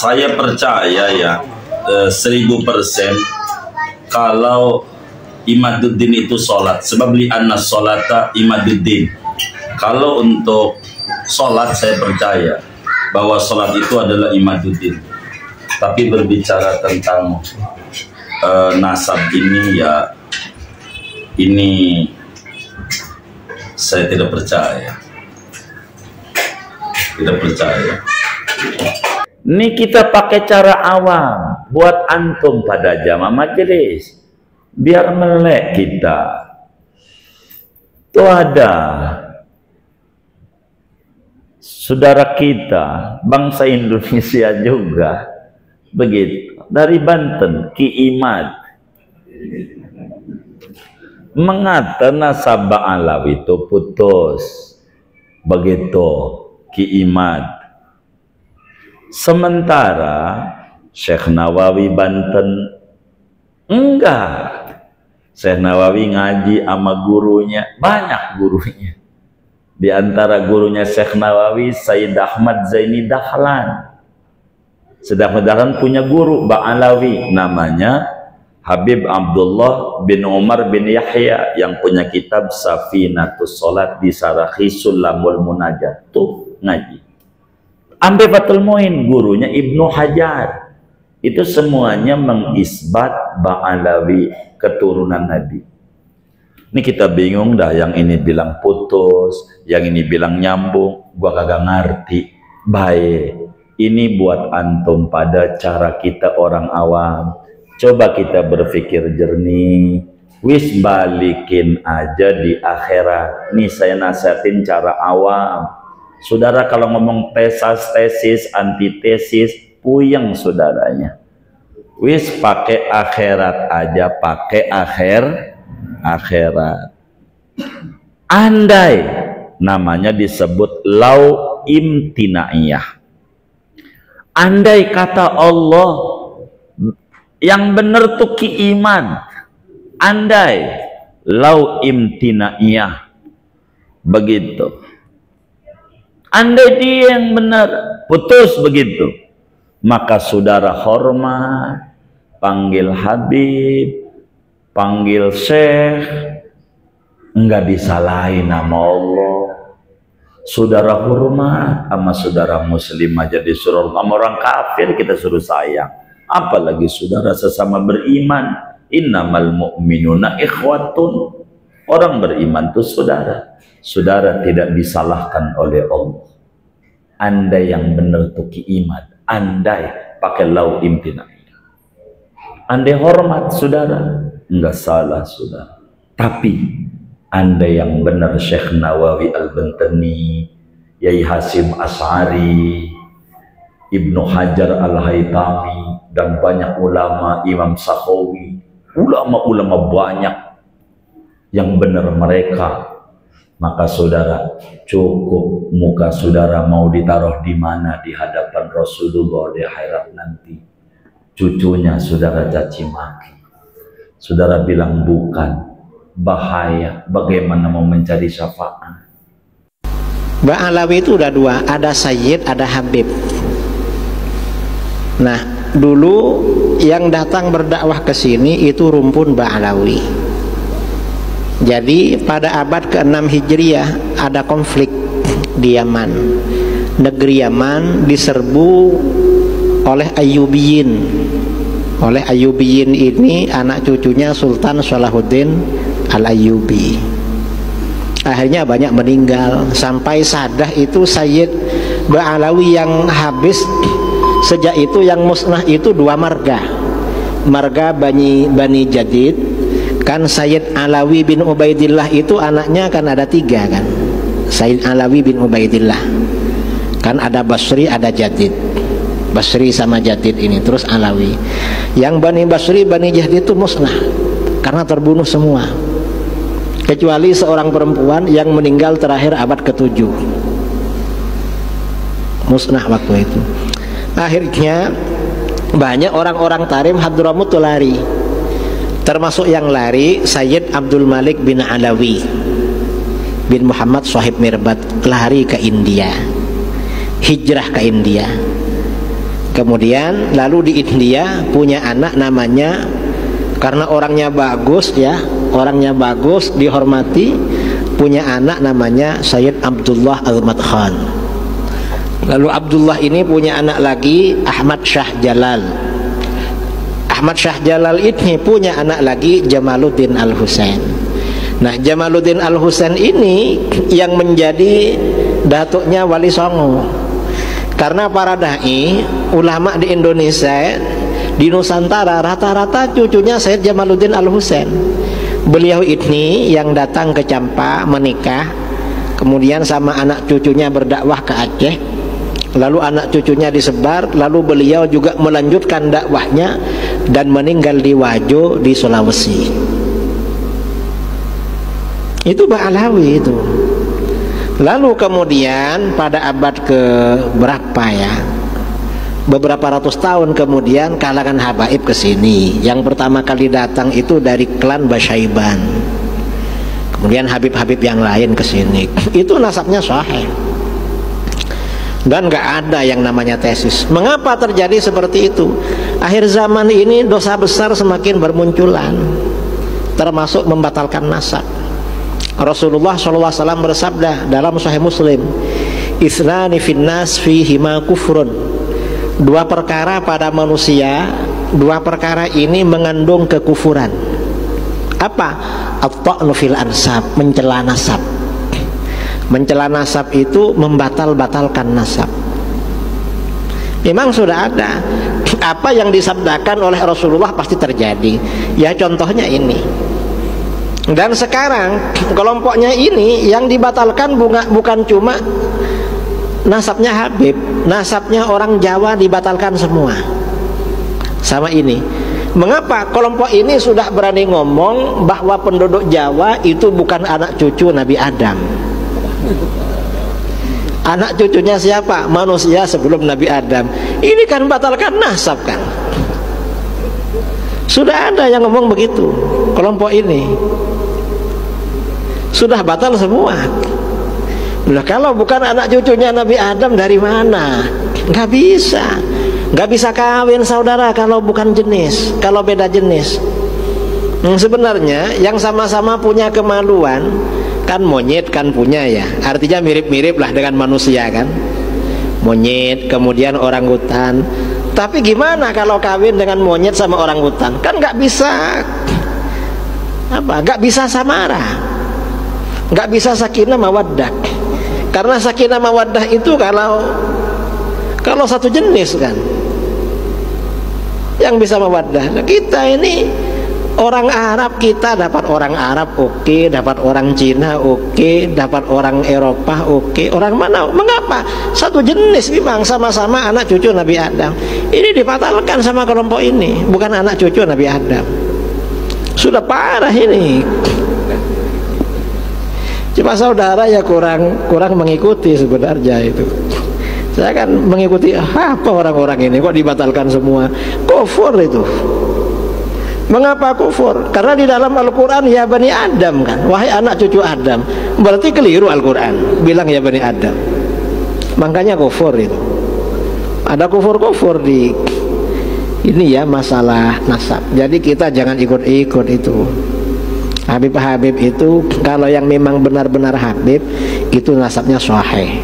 Saya percaya ya 1000% kalau imaduddin itu sholat, sebab li'anna sholata imaduddin. Kalau untuk sholat saya percaya bahwa sholat itu adalah imaduddin, tapi berbicara tentang nasab ini ya, ini saya tidak percaya. Tidak percaya. Ini kita pakai cara awam buat antum pada jamaah majelis, biar melek kita. Tuh ada saudara kita bangsa Indonesia juga begitu, dari Banten, Ki Imad, mengata nasabah Alawi itu putus begitu, Ki Imad. Sementara Syekh Nawawi Banten enggak. Syekh Nawawi ngaji sama gurunya, banyak gurunya. Di antara gurunya Syekh Nawawi Sayyid Ahmad Zaini Dahlan. Sayyid Ahmad Dahlan punya guru Ba'alawi namanya Habib Abdullah bin Umar bin Yahya yang punya kitab Safinatus Sholat di Sarahi Sulamul Munajat. Tuh ngaji. Ambe Fathul Muin gurunya Ibnu Hajar. Itu semuanya mengisbat Ba'alawi keturunan Nabi. Ini kita bingung dah, yang ini bilang putus, yang ini bilang nyambung, gua kagak ngerti. Baik, ini buat antum pada cara kita orang awam. Coba kita berpikir jernih, wis balikin aja di akhirat. Nih saya nasihatin cara awam. Saudara kalau ngomong tesis, antitesis, puyeng saudaranya. Wis pakai akhirat aja, pakai akhirat. Andai namanya disebut lau imtinaiyah. Andai kata Allah yang benar tuh Ki Iman. Andai lau imtinaiyah. Begitu. Andai dia yang benar, putus begitu, maka saudara hormat, panggil Habib, panggil Syekh, enggak disalahin nama Allah. Saudara hormat sama saudara muslim aja disuruh, sama orang kafir kita suruh sayang, apalagi saudara sesama beriman. Innamal mu'minuna ikhwatun. Orang beriman itu saudara. Saudara tidak disalahkan oleh Allah. Andai yang benar tuh Ki Imad, andai pakai lau imtina, andai hormat saudara, enggak salah saudara. Tapi andai yang benar Syekh Nawawi Al-Bantani, Yai Hasim As'ari, Ibnu Hajar Al-Haytami, dan banyak ulama, Imam Sakhawi, ulama-ulama banyak yang benar mereka, maka saudara cukup muka saudara mau ditaruh di mana di hadapan Rasulullah di akhirat nanti. Cucunya saudara caci maki, saudara bilang bukan, bahaya. Bagaimana mau mencari syafaat? Ba'alawi itu udah dua, ada Sayyid, ada Habib. Nah, dulu yang datang berdakwah ke sini itu rumpun Ba'alawi. Jadi pada abad ke-6 Hijriah ada konflik di Yaman. Negeri Yaman diserbu oleh Ayyubiyin. Oleh Ayyubiyin ini anak cucunya Sultan Salahuddin Al-Ayyubi. Akhirnya banyak meninggal, sampai Sadah itu Sayyid Ba'alawi yang habis. Sejak itu yang musnah itu dua marga. Marga Bani Jadid. Kan Sayyid Alawi bin Ubaidillah itu anaknya kan ada tiga kan. Sayyid Alawi bin Ubaidillah. Kan ada Basri, ada Jadid. Basri sama Jadid ini, terus Alawi. Yang Bani Basri, Bani Jadid itu musnah karena terbunuh semua. Kecuali seorang perempuan yang meninggal terakhir abad ke-7. Musnah waktu itu. Akhirnya banyak orang-orang Tarim Hadramut lari. Termasuk yang lari Sayyid Abdul Malik bin Alawi bin Muhammad Shahib Mirbat, lari ke India, hijrah ke India. Kemudian lalu di India punya anak namanya, karena orangnya bagus ya, orangnya bagus, dihormati, punya anak namanya Sayyid Abdullah Al-Madkhan. Lalu Abdullah ini punya anak lagi Ahmad Shah Jalal. Ahmad Shah Jalal ini punya anak lagi Jamaluddin Al-Husain. Nah, Jamaluddin Al-Husain ini yang menjadi datuknya Wali Songo. Karena para dai, ulama di Indonesia, di Nusantara, rata-rata cucunya Sayyid Jamaluddin Al-Husain. Beliau ini yang datang ke Campa menikah, kemudian sama anak cucunya berdakwah ke Aceh, lalu anak cucunya disebar, lalu beliau juga melanjutkan dakwahnya dan meninggal di Wajo di Sulawesi. Itu Ba'alawi itu. Lalu kemudian pada abad ke berapa ya, beberapa ratus tahun kemudian kalangan habaib ke sini. Yang pertama kali datang itu dari klan Basyaiban. Kemudian habib-habib yang lain ke sini. Itu nasabnya sahih. Dan nggak ada yang namanya tesis. Mengapa terjadi seperti itu? Akhir zaman ini dosa besar semakin bermunculan, termasuk membatalkan nasab. Rasulullah SAW bersabda dalam Sahih Muslim, "Ithnani finnas fihima kufrun." Dua perkara pada manusia, dua perkara ini mengandung kekufuran. Apa? At-ta'nu fil ansab, mencela nasab. Mencela nasab itu membatal-batalkan nasab. Memang sudah ada. Apa yang disabdakan oleh Rasulullah pasti terjadi. Ya contohnya ini. Dan sekarang kelompoknya ini yang dibatalkan bukan cuma nasabnya Habib, nasabnya orang Jawa dibatalkan semua. Sama ini. Mengapa kelompok ini sudah berani ngomong bahwa penduduk Jawa itu bukan anak cucu Nabi Adam? Anak cucunya siapa? Manusia sebelum Nabi Adam. Ini kan batalkan nasab kan? Sudah ada yang ngomong begitu. Kelompok ini sudah batal semua. Nah, kalau bukan anak cucunya Nabi Adam dari mana? Nggak bisa. Nggak bisa kawin saudara kalau bukan jenis, kalau beda jenis. Sebenarnya yang sama-sama punya kemaluan kan monyet kan punya ya, artinya mirip-mirip lah dengan manusia kan. Monyet, kemudian orangutan. Tapi gimana kalau kawin dengan monyet sama orangutan? Kan nggak bisa apa? Nggak bisa samara, nggak bisa sakinah mawaddah. Karena sakinah mawaddah itu kalau satu jenis kan yang bisa mawaddah. Nah, kita ini orang Arab, kita dapat orang Arab oke, dapat orang Cina oke, dapat orang Eropa oke, orang mana? Mengapa? Satu jenis memang, sama-sama anak cucu Nabi Adam. Ini dibatalkan sama kelompok ini, bukan anak cucu Nabi Adam. Sudah parah ini. Cuma saudara ya kurang mengikuti sebenarnya itu. Saya kan mengikuti apa orang-orang ini kok dibatalkan semua. Kufur itu. Mengapa kufur? Karena di dalam Al-Quran ya Bani Adam kan, wahai anak cucu Adam. Berarti keliru Al-Quran bilang ya Bani Adam. Makanya kufur itu. Ada kufur-kufur di ini ya, masalah nasab. Jadi kita jangan ikut-ikut itu. Habib-habib itu kalau yang memang benar-benar habib itu nasabnya sahih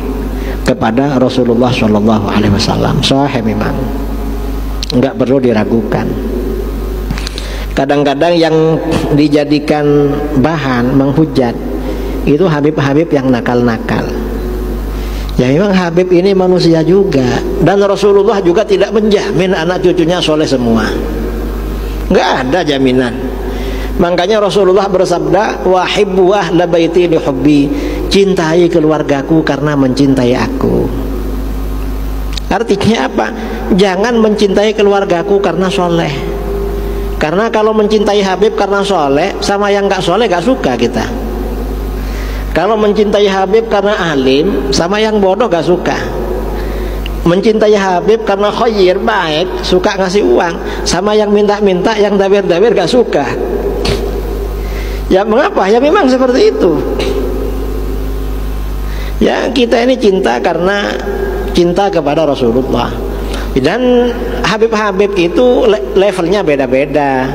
kepada Rasulullah SAW. Sahih memang, nggak perlu diragukan. Kadang-kadang yang dijadikan bahan menghujat itu habib-habib yang nakal-nakal. Ya memang habib ini manusia juga, dan Rasulullah juga tidak menjamin anak cucunya soleh semua. Nggak ada jaminan. Makanya Rasulullah bersabda, wahibbu ahla baiti li hubbi, cintai keluargaku karena mencintai aku. Artinya apa? Jangan mencintai keluargaku karena soleh. Karena kalau mencintai Habib karena soleh, sama yang gak soleh gak suka kita. Kalau mencintai Habib karena alim, sama yang bodoh gak suka. Mencintai Habib karena khair, baik, suka ngasih uang, sama yang minta-minta, yang dabir-dabir gak suka. Ya mengapa? Ya memang seperti itu. Ya kita ini cinta karena cinta kepada Rasulullah. Dan Habib-habib itu levelnya beda-beda.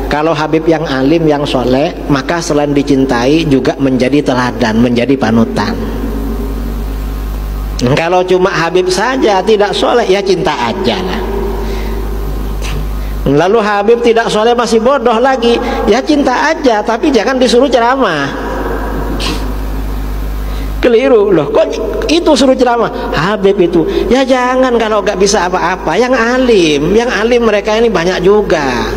Kalau Habib yang alim, yang soleh, maka selain dicintai juga menjadi teladan, menjadi panutan. Kalau cuma Habib saja tidak soleh, ya cinta aja lah. Lalu Habib tidak soleh masih bodoh lagi, ya cinta aja, tapi jangan disuruh ceramah. Keliru loh, kok itu suruh ceramah? Habib itu, ya jangan kalau nggak bisa apa-apa. Yang alim mereka ini banyak juga.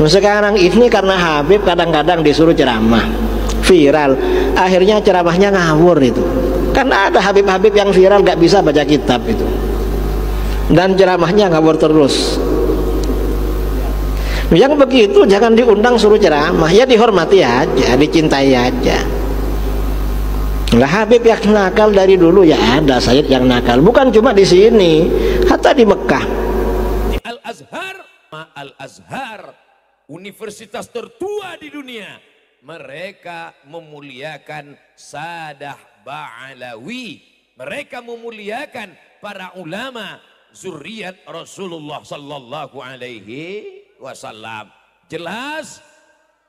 Sekarang ini karena Habib kadang-kadang disuruh ceramah, viral, akhirnya ceramahnya ngawur itu. Kan ada Habib-habib yang viral gak bisa baca kitab itu, dan ceramahnya ngawur terus. Yang begitu jangan diundang suruh ceramah, ya dihormati aja, dicintai aja. Lah Habib yang nakal dari dulu ya ada Sayyid yang nakal, bukan cuma di sini, hatta di Mekah. Al-Azhar, universitas tertua di dunia, mereka memuliakan Sadah Ba'alawi, mereka memuliakan para ulama zuriat Rasulullah sallallahu alaihi wasallam. Jelas?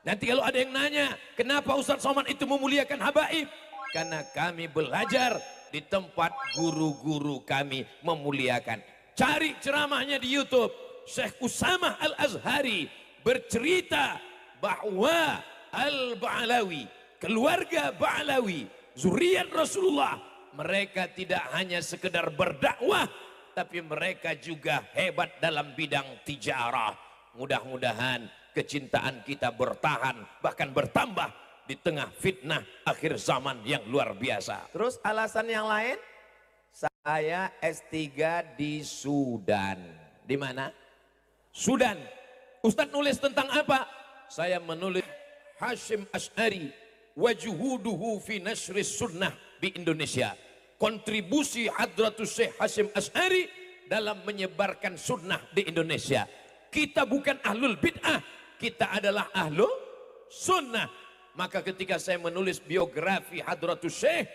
Nanti kalau ada yang nanya, kenapa Ustaz Somad itu memuliakan habaib? Karena kami belajar di tempat guru-guru kami memuliakan. Cari ceramahnya di YouTube. Syekh Usamah Al-Azhari bercerita bahwa Al-Ba'alawi, keluarga Ba'alawi, zuriat Rasulullah, mereka tidak hanya sekedar berdakwah, tapi mereka juga hebat dalam bidang tijarah. Mudah-mudahan kecintaan kita bertahan, bahkan bertambah di tengah fitnah akhir zaman yang luar biasa. Terus alasan yang lain, saya S3 di Sudan. Di mana? Sudan. Ustadz nulis tentang apa? Saya menulis Hashim Asy'ari wajuhuduhu fi nasris sunnah di Indonesia. Kontribusi Hadratus Syekh Hashim Asy'ari dalam menyebarkan sunnah di Indonesia. Kita bukan ahlul bid'ah, kita adalah ahlul sunnah. Maka ketika saya menulis biografi Hadratus Syekh,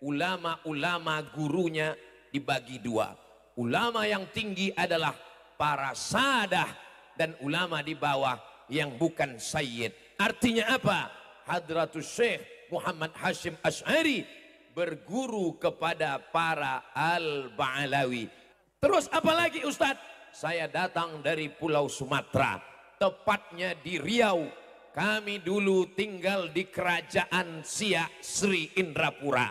ulama-ulama gurunya dibagi dua. Ulama yang tinggi adalah para sadah, dan ulama di bawah yang bukan sayyid. Artinya apa? Hadratus Syekh Muhammad Hashim Asy'ari berguru kepada para Al-Ba'alawi. Terus apa lagi Ustadz? Saya datang dari Pulau Sumatera, tepatnya di Riau. Kami dulu tinggal di kerajaan Siak Sri Indrapura.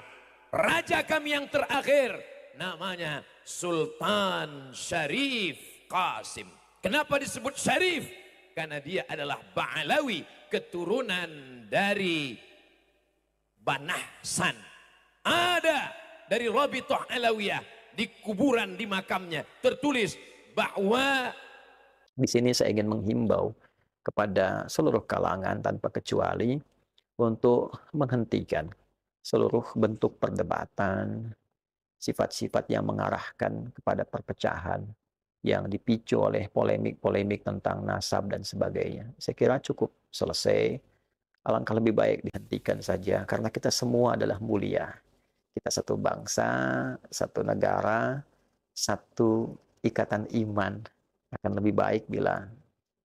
Raja kami yang terakhir namanya Sultan Syarif Qasim. Kenapa disebut Syarif? Karena dia adalah Ba'alawi, keturunan dari Banahsan. Ada dari Rabithah Alawiyah, di kuburan di makamnya tertulis bahwa di sini saya ingin menghimbau kepada seluruh kalangan tanpa kecuali untuk menghentikan seluruh bentuk perdebatan, sifat-sifat yang mengarahkan kepada perpecahan yang dipicu oleh polemik-polemik tentang nasab dan sebagainya. Saya kira cukup selesai. Alangkah lebih baik dihentikan saja, karena kita semua adalah mulia. Kita satu bangsa, satu negara, satu ikatan iman. Akan lebih baik bila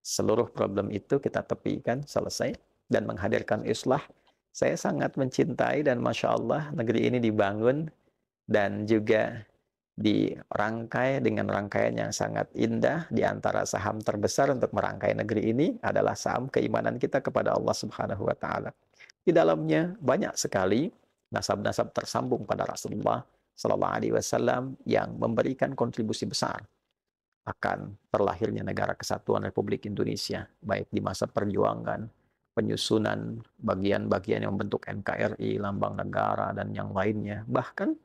seluruh problem itu kita tepikan, selesai, dan menghadirkan islah. Saya sangat mencintai dan Masya Allah negeri ini dibangun dan juga dirangkai dengan rangkaian yang sangat indah. Di antara saham terbesar untuk merangkai negeri ini adalah saham keimanan kita kepada Allah Subhanahu wa Ta'ala. Di dalamnya banyak sekali nasab-nasab tersambung pada Rasulullah Sallallahu Alaihi Wasallam yang memberikan kontribusi besar akan terlahirnya negara kesatuan Republik Indonesia, baik di masa perjuangan, penyusunan bagian-bagian yang membentuk NKRI, lambang negara, dan yang lainnya. Bahkan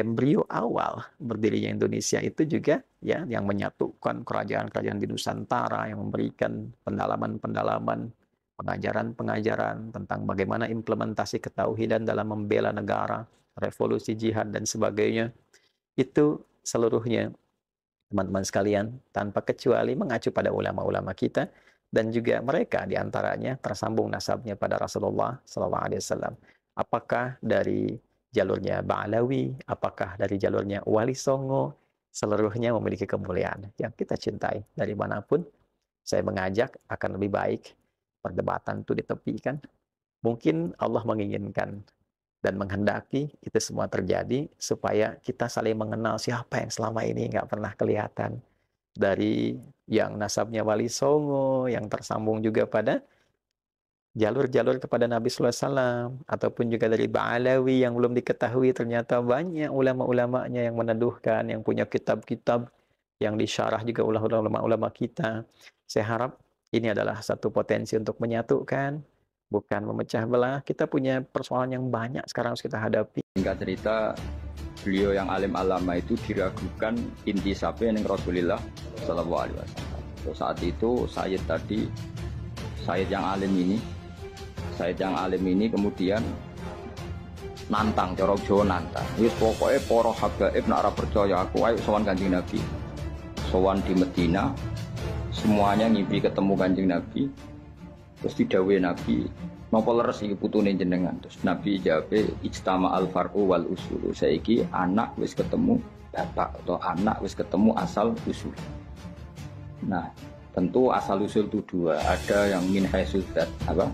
embrio awal berdirinya Indonesia itu juga ya yang menyatukan kerajaan-kerajaan di Nusantara, yang memberikan pendalaman-pendalaman, pengajaran-pengajaran tentang bagaimana implementasi ketauhidan dalam membela negara, revolusi jihad dan sebagainya. Itu seluruhnya teman-teman sekalian tanpa kecuali mengacu pada ulama-ulama kita, dan juga mereka diantaranya tersambung nasabnya pada Rasulullah SAW. Apakah dari jalurnya Ba'alawi, apakah dari jalurnya Wali Songo, seluruhnya memiliki kemuliaan yang kita cintai. Dari manapun, saya mengajak akan lebih baik perdebatan itu ditepikan. Mungkin Allah menginginkan dan menghendaki itu semua terjadi supaya kita saling mengenal siapa yang selama ini nggak pernah kelihatan. Dari yang nasabnya Wali Songo, yang tersambung juga pada jalur-jalur kepada Nabi Sallallahu Alaihi Wasallam, ataupun juga dari Ba'alawi yang belum diketahui, ternyata banyak ulama-ulamanya yang meneduhkan, yang punya kitab-kitab yang disyarah juga oleh ulama-ulama kita. Saya harap ini adalah satu potensi untuk menyatukan, bukan memecah belah. Kita punya persoalan yang banyak sekarang harus kita hadapi. Singkat cerita, beliau yang alim alama itu diragukan intisabnya yang Rasulullah Sallallahu Alaihi Wasallam. Saat itu Sayyid yang alim ini kemudian nantang, corok Jawa nantang. Wis pokoknya para habaib nak ora percaya aku, ayo sowan Kanjeng Nabi. Sowan di Medina, semuanya ngimpi ketemu Kanjeng Nabi. Terus didhawuhi Nabi, napa leres iki putune jenengan? Terus Nabi jawab, ijtama al far'u wal usul. Saiki anak wis ketemu bapak atau anak wis ketemu asal usul. Nah, tentu asal usul itu dua, ada yang min haitsu dzat, apa?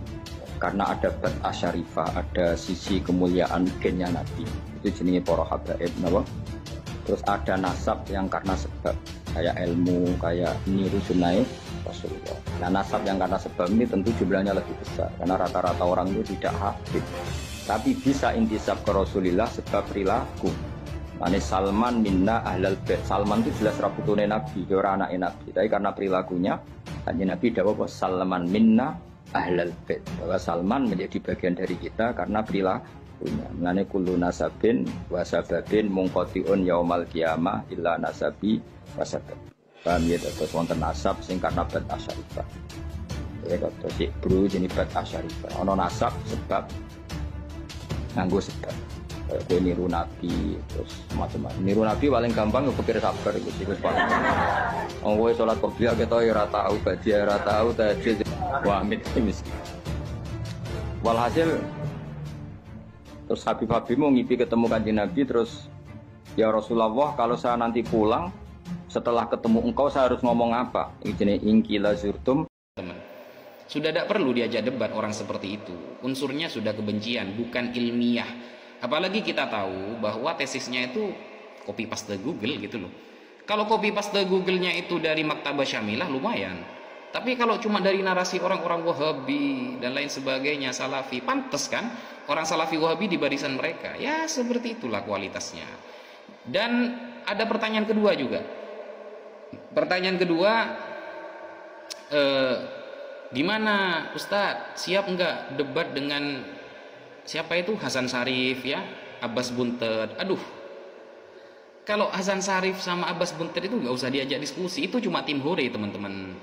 Karena ada bat asyarifah, ada sisi kemuliaan gennya Nabi. Itu jenisnya para habaib, napa? Terus ada nasab yang karena sebab, kayak ilmu, kayak niru sunnah Rasulullah. Nah, nasab yang karena sebab ini tentu jumlahnya lebih besar, karena rata-rata orang itu tidak habib. Tapi bisa intisab ke Rasulullah sebab perilaku. Mane Salman minna ahlal bait. Salman itu jelas raputune Nabi, ora anake Nabi. Tapi karena perilakunya, Kanjeng Nabi dawuh bahwa Salman minna ahlal bait. Bahwa Salman menjadi bagian dari kita karena perilakunya. Mane kullu nasabin wa sababin munqati'un yaumal qiyamah illa nasabi wa sabab. Paham ya, terus wonten nasab sing karena bat asyarifah. Ya terus si bro jenis bat asyarifah. Ono nasab sebab nganggo sebab. Kayak niru Nabi, terus macam-macam. Niru Nabi paling gampang kepikir sabar itu sih paling. Wong kowe salat qobliyah ketok ora tahu, badiah ora tahu, tahajud wah miskin. Walhasil terus Habib mau ngipi ketemu Kanjeng Nabi, terus ya Rasulullah, kalau saya nanti pulang setelah ketemu engkau saya harus ngomong apa? Ini jenis ingkila zurtum. Sudah tidak perlu diajak debat orang seperti itu. Unsurnya sudah kebencian, bukan ilmiah. Apalagi kita tahu bahwa tesisnya itu copy paste Google gitu loh. Kalau copy paste Google-nya itu dari Maktabah Syamilah lumayan. Tapi kalau cuma dari narasi orang-orang Wahabi dan lain sebagainya, Salafi, pantas kan orang Salafi Wahabi di barisan mereka. Ya seperti itulah kualitasnya. Dan ada pertanyaan kedua juga. Pertanyaan kedua, di mana Ustadz siap enggak debat dengan siapa itu Hasan Syarif ya, Abbas Buntet. Aduh, kalau Hasan Syarif sama Abbas Buntet itu nggak usah diajak diskusi, itu cuma tim hore teman-teman.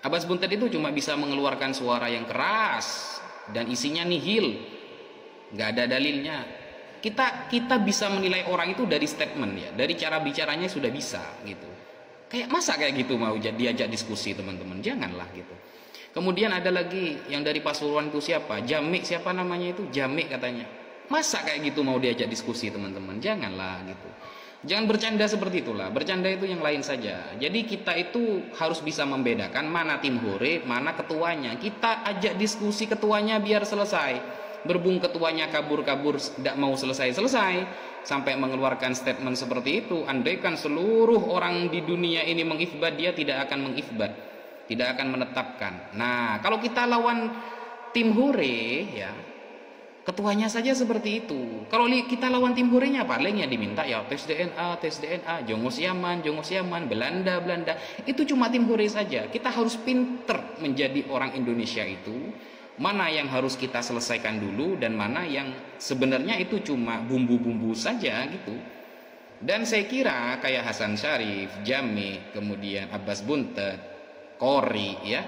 Abbas Buntet itu cuma bisa mengeluarkan suara yang keras dan isinya nihil, nggak ada dalilnya. Kita bisa menilai orang itu dari statement ya, dari cara bicaranya sudah bisa gitu. Kayak masa kayak gitu mau diajak diskusi teman-teman, janganlah gitu. Kemudian ada lagi yang dari Pasuruan itu siapa? Jamik, siapa namanya itu? Jamik katanya. Masa kayak gitu mau diajak diskusi teman-teman? Janganlah gitu. Jangan bercanda seperti itulah. Bercanda itu yang lain saja. Jadi kita itu harus bisa membedakan mana tim hore, mana ketuanya. Kita ajak diskusi ketuanya biar selesai. Berhubung ketuanya kabur-kabur tidak mau selesai-selesai sampai mengeluarkan statement seperti itu, andaikan seluruh orang di dunia ini mengifbad, dia tidak akan mengifbad, tidak akan menetapkan. Nah, kalau kita lawan tim hore ya, ketuanya saja seperti itu. Kalau kita lawan tim horenya paling yang diminta ya tes DNA, Jongos Yaman, Belanda. Itu cuma tim hore saja. Kita harus pinter menjadi orang Indonesia itu. Mana yang harus kita selesaikan dulu dan mana yang sebenarnya itu cuma bumbu-bumbu saja gitu. Dan saya kira kayak Hasan Syarif, Jamik, kemudian Abbas Buntet, Qori ya,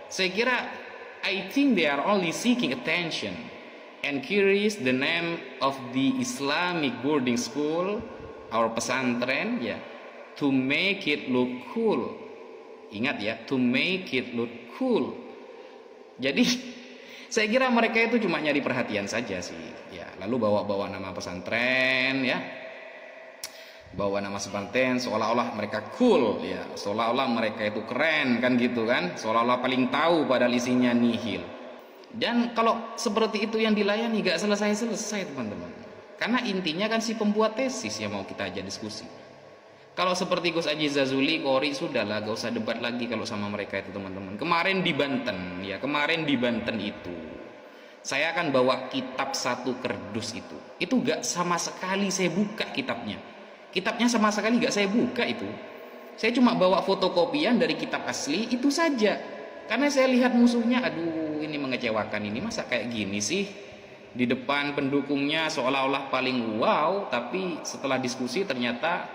saya kira I think they are only seeking attention and curious the name of the Islamic boarding school, our pesantren ya, to make it look cool. Ingat ya, to make it look cool. Jadi saya kira mereka itu cuma nyari perhatian saja sih ya, lalu bawa-bawa nama pesantren ya. bawa nama semanten seolah-olah mereka cool ya, seolah-olah mereka itu keren kan gitu kan, seolah-olah paling tahu padahal isinya nihil. Dan kalau seperti itu yang dilayani gak selesai-selesai teman-teman, karena intinya kan si pembuat tesis yang mau kita ajak diskusi. Kalau seperti Gus Aji Zazuli, Kori, sudahlah gak usah debat lagi kalau sama mereka itu teman-teman. Kemarin di Banten ya, kemarin di Banten itu saya akan bawa kitab satu kerdus itu gak sama sekali saya buka kitabnya sama sekali gak saya buka itu. Saya cuma bawa fotokopian dari kitab asli itu saja. Karena saya lihat musuhnya, aduh ini mengecewakan, ini masa kayak gini sih. Di depan pendukungnya seolah-olah paling wow, tapi setelah diskusi ternyata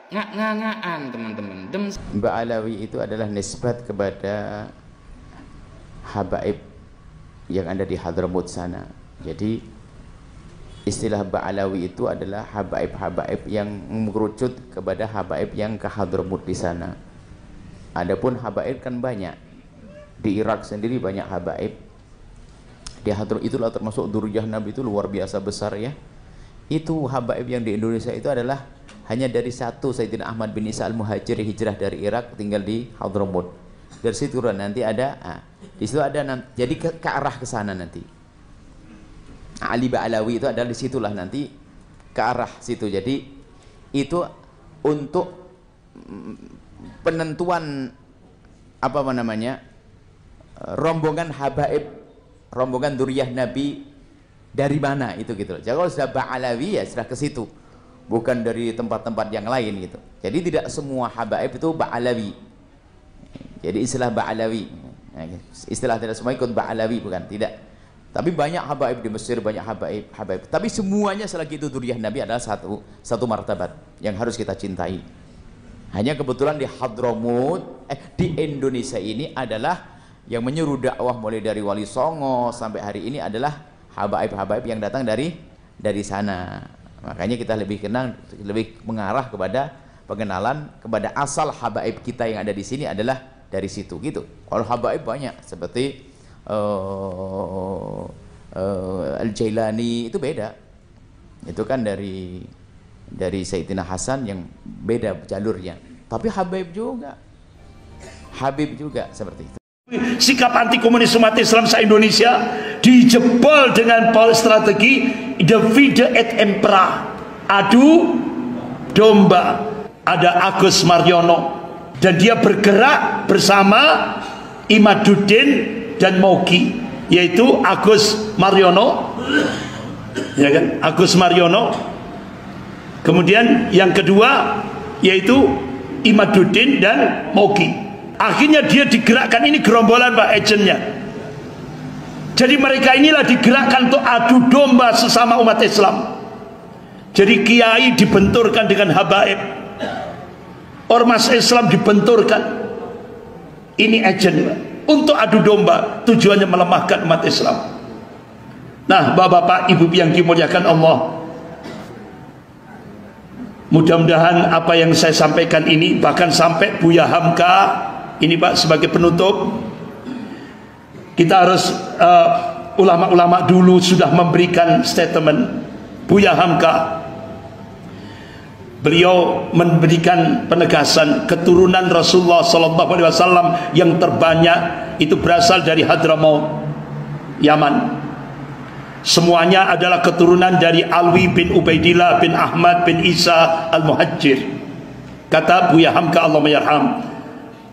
ngak-ngak-ngakan teman-teman. Mbak Alawi itu adalah nisbat kepada habaib yang ada di Hadramut sana. Jadi istilah Ba'alawi itu adalah habaib-habaib yang mengerucut kepada habaib yang ke Hadramut di sana. Adapun habaib kan banyak. Di Irak sendiri banyak habaib. Di Hadramut itulah termasuk Durjah Nabi itu luar biasa besar ya. Itu habaib yang di Indonesia itu adalah hanya dari satu, Sayyidina Ahmad bin Isa al-Muhajir hijrah dari Irak tinggal di Hadramut. Dari situ nanti ada, di situ ada jadi ke arah ke sana nanti. Ali Ba'alawi itu adalah disitulah nanti ke arah situ. Jadi itu untuk penentuan apa namanya rombongan habaib, rombongan Duriyah Nabi dari mana itu gitu. Jadi kalau sudah Ba'alawi ya sudah ke situ, bukan dari tempat-tempat yang lain gitu. Jadi tidak semua habaib itu Ba'alawi. Jadi istilah Ba'alawi, istilah tidak semua ikut Ba'alawi, bukan, tidak. Tapi banyak habaib di Mesir, banyak habaib. Tapi semuanya selagi itu Duriyah Nabi adalah satu martabat yang harus kita cintai. Hanya kebetulan di Hadramut, di Indonesia ini adalah yang menyeru dakwah mulai dari Wali Songo sampai hari ini adalah habaib-habaib yang datang dari sana. Makanya kita lebih mengarah kepada pengenalan kepada asal habaib kita yang ada di sini adalah dari situ gitu. Kalau habaib banyak seperti Al-Jailani itu beda, itu kan dari Sayyidina Hasan yang beda jalurnya, tapi Habib juga seperti itu. Sikap anti komunis umat Islam se-Indonesia dijebol dengan strategi divide et impera, adu domba. Ada Agus Mariono dan dia bergerak bersama Imaduddin dan Mogi, yaitu Agus Mariono ya kan, Agus Mariono, kemudian yang kedua yaitu Imaduddin dan Mogi. Akhirnya dia digerakkan, ini gerombolan Pak agentnya. Jadi mereka inilah digerakkan untuk adu domba sesama umat Islam. Jadi kiai dibenturkan dengan habaib, ormas Islam dibenturkan. Ini agent Pak, untuk adu domba, tujuannya melemahkan umat Islam. Nah, bapak-bapak, ibu yang dimuliakan Allah, mudah-mudahan apa yang saya sampaikan ini, bahkan sampai Buya Hamka ini Pak sebagai penutup, kita harus ulama-ulama dulu sudah memberikan statement. Buya Hamka, beliau memberikan penegasan keturunan Rasulullah SAW yang terbanyak itu berasal dari Hadramaut, Yaman. Semuanya adalah keturunan dari Alwi bin Ubaidillah bin Ahmad bin Isa al-Muhajir. Kata Buya Hamka, Allah mayarham,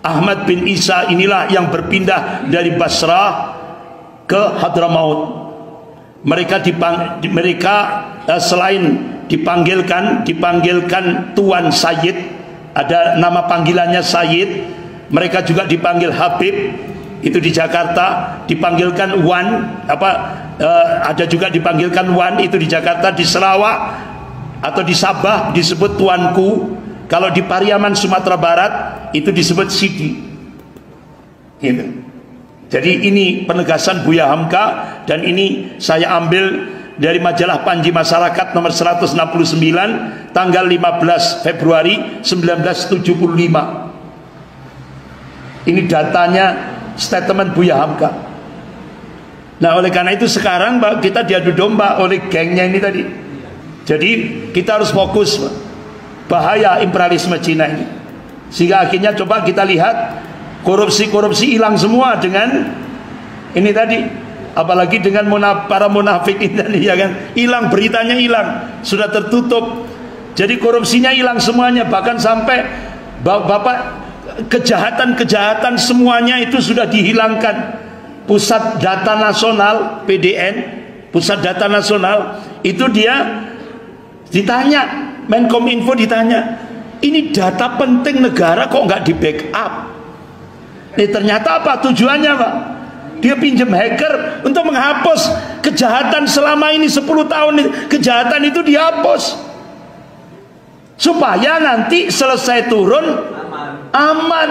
Ahmad bin Isa inilah yang berpindah dari Basrah ke Hadramaut. Mereka selain dipanggilkan Tuan Sayyid, ada nama panggilannya Sayyid, mereka juga dipanggil Habib, itu di Jakarta, dipanggilkan Wan, ada juga dipanggilkan Wan, itu di Jakarta. Di Sarawak atau di Sabah disebut Tuanku. Kalau di Pariaman Sumatera Barat itu disebut Sidi gitu. Jadi ini penegasan Buya Hamka, dan ini saya ambil dari majalah Panji Masyarakat nomor 169 tanggal 15 Februari 1975. Ini datanya, statement Buya Hamka. Nah, oleh karena itu sekarang Pak, kita diadu domba oleh gengnya ini tadi. Jadi kita harus fokus Pak. bahaya imperialisme Cina ini. Sehingga akhirnya coba kita lihat korupsi-korupsi hilang semua dengan ini tadi. Apalagi dengan para munafik ini, ya kan, hilang, beritanya hilang, sudah tertutup. Jadi korupsinya hilang semuanya, bahkan sampai Bapak kejahatan-kejahatan semuanya itu sudah dihilangkan. Pusat Data Nasional PDN, Pusat Data Nasional itu dia ditanya, Menkominfo ditanya, ini data penting negara kok nggak di backup? Ternyata apa tujuannya, Pak? Dia pinjam hacker untuk menghapus kejahatan selama ini 10 tahun. Kejahatan itu dihapus supaya nanti selesai turun aman.